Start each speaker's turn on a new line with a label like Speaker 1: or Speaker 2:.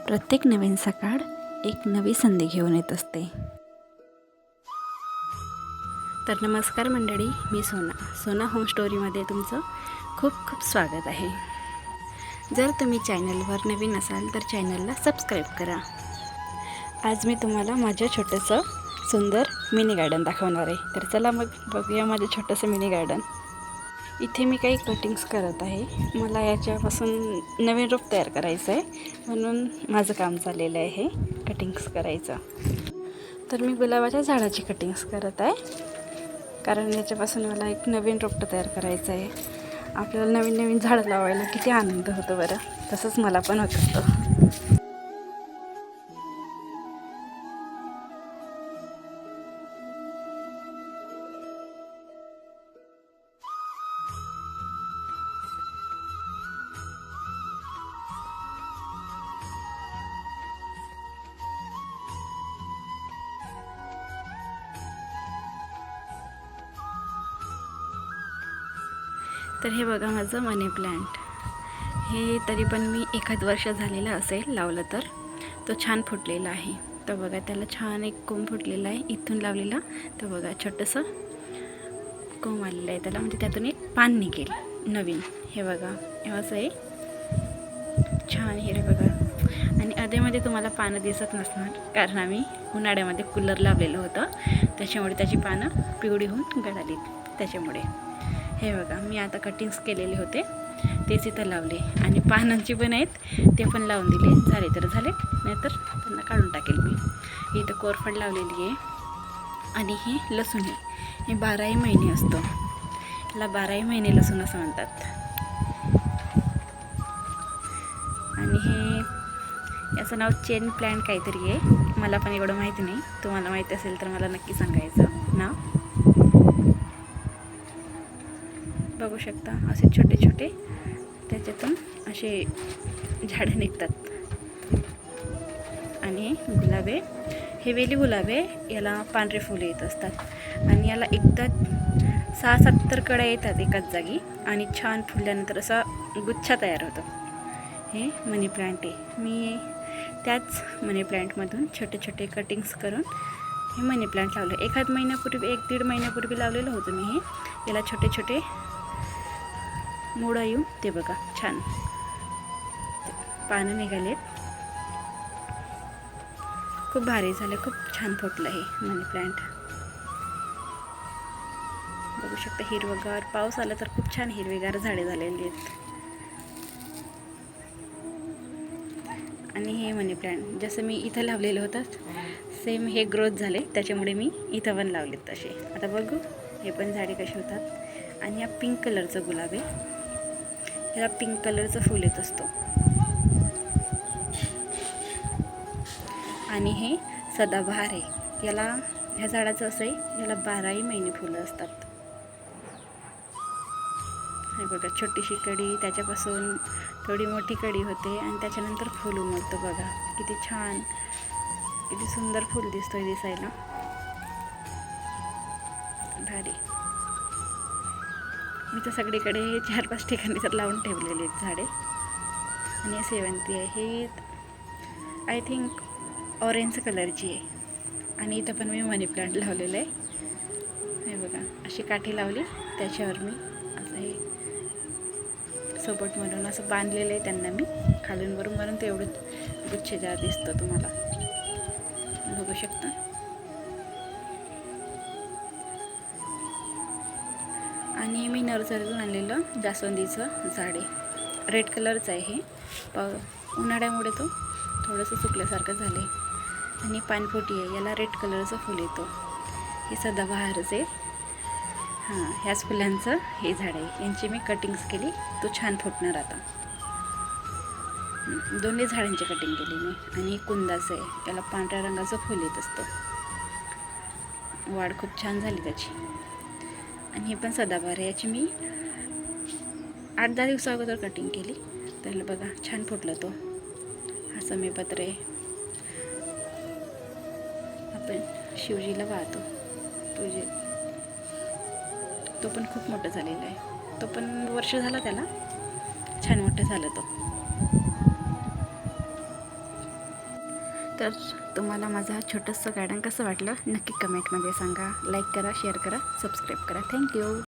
Speaker 1: प्रत्येक नवीन सकाळ एक नवी संधी घेऊन येत असते. तर नमस्कार मंडळी, मी सोना होम स्टोरीमध्ये तुमचं खूप खूप स्वागत आहे. जर तुम्ही चॅनलवर नवीन असाल तर चॅनलला सबस्क्राईब करा. आज मी तुम्हाला माझं छोटंसं सुंदर मिनी गार्डन दाखवणार आहे. तर चला मग बघूया माझं छोटंसं मिनी गार्डन. इथे मी काही कटिंग्स करत आहे. मला याच्यापासून नवीन रोप तयार करायचं आहे, म्हणून माझं काम चाललेलं आहे कटिंग्स करायचं. तर मी गुलाबाच्या झाडाची कटिंग्स करत आहे, कारण याच्यापासून मला एक नवीन रोपटं तयार करायचं आहे. आपल्याला नवीन नवीन झाडं लावायला किती आनंद होतो बरं, तसंच मला पण होत असतं. तर हे बघा माझं मनी प्लांट. हे तरी पण मी एखाद वर्ष झालेलं असेल लावलं, तर तो छान फुटलेला आहे. तर बघा त्याला छान एक कोंब फुटलेला आहे इथून लावलेला. तर बघा छोटंसं कोंब आलेलं आहे त्याला, म्हणजे त्यातून एक पान निघेल नवीन. हे बघा हे असं आहे छान हिरे बघा. आणि अधेमध्ये तुम्हाला पानं दिसत नसणार, कारण आम्ही उन्हाळ्यामध्ये कूलर लावलेलं होतं, त्याच्यामुळे त्याची पानं पिवळी होऊन गळालीत. त्याच्यामुळे हे बघा मी आता कटिंग्स केलेले होते तेच इथं लावले, आणि पानांची पण आहेत ते पण लावून दिले. झाले तर झाले, नाहीतर त्यांना काढून टाकेल मी. इथं कोरफड लावलेली आहे. आणि हे लसूण आहे, हे 12ही महिने असतं. याला 12ही महिने लसूण असं म्हणतात. आणि हे याचं नाव चेन प्लॅन्ट काहीतरी आहे, मला पण एवढं माहिती नाही. तुम्हाला माहिती असेल तर मला नक्की सांगायचं नाव. बघू शकता असे छोटे छोटे त्याच्यातून असे झाडं निघतात. आणि गुलाबे, हे वेली गुलाबे, याला पांढरे फुले येत असतात. आणि याला एकदा 6-7 तर कड्या येतात एकाच जागी, आणि छान फुलल्यानंतर असा गुच्छा तयार होतो. हे मनी प्लांट आहे. मी त्याच मनी प्लांटमधून छोटे छोटे कटिंग्स करून हे मनी प्लांट लावलं. एखाद महिन्यापूर्वी, 1-1.5 महिन्यापूर्वी लावलेलं होतं मी हे. याला छोटे छोटे मुळं येऊन ते बघा छान पानं निघालेत. खूप भारी झालं, खूप छान फुटलं हे मनी प्लांट. बघू शकता हिरवगार, पाऊस आला तर खूप छान हिरवेगार झाडे झालेली आहेत. आणि हे मनी प्लांट जसं मी इथं लावलेलं होतं सेम हे ग्रोथ झाले, त्याच्यामुळे मी इथं पण लावलेत तसे. आता बघू हे पण झाडे कशी होतात. आणि हा पिंक कलरचा गुलाब आहे, याला पिंक कलरचं फूल येत असतो. आणि हे सदाबहार आहे. याला ह्या झाडाचं असं आहे, याला 12ही महिने फुलं असतात. हे बघा छोटीशी कडी, त्याच्यापासून थोडी मोठी कडी होते, आणि त्याच्यानंतर फूल उमलतं. बघा किती छान, किती सुंदर फूल दिसतोय दिसायला, भारी. मी तर सगळीकडे 4-5 ठिकाणी तर लावून ठेवलेले आहेत झाडे. आणि सेवंती आहे, ही आय थिंक ऑरेंज कलरची आहे. आणि इथं पण मी मनी प्लांट लावलेलं आहे. हे बघा अशी काठी लावली, त्याच्यावर मी असं हे सपोर्ट म्हणून असं बांधलेलं आहे त्यांना मी खालून वरून, म्हणून ते एवढं गुच्छेदार दिसतं तुम्हाला. बघू शकता. आणि मी नर्सरीतून आणलेलं जास्वंदीचं झाड आहे, रेड कलरचं आहे हे. उन्हाळ्यामुळे तो थोडंसं सुकल्यासारखं झालं आहे. आणि पानफुटी आहे, याला रेड कलरचं फूल येतो. हे सदाबहारच आहे. हां, ह्याच फुलांचं हे झाड आहे. यांची मी कटिंग्स केली, तो छान फुटणार आता. दोन्ही झाडांची कटिंग केली मी. आणि कुंदाचं आहे, याला पांढऱ्या रंगाचं फूल येत असतं. वाढ खूप छान झाली त्याची. आणि हे पण सदाबहार आहे, याची मी 8-10 दिवसा अगोदर कटिंग केली. त्याला बघा छान फुटलं तो. हा समीपत्र आहे, आपण शिवजीला वाहतो पूजे. तो पण खूप मोठं झालेला आहे, तो पण वर्ष झाला त्याला, छान मोठं झालं तो. तर तुम्हाला माझं छोटंसं गार्डन कसं वाटलं नक्की कमेंटमध्ये सांगा. लाईक करा, शेअर करा, सबस्क्राईब करा. थँक्यू.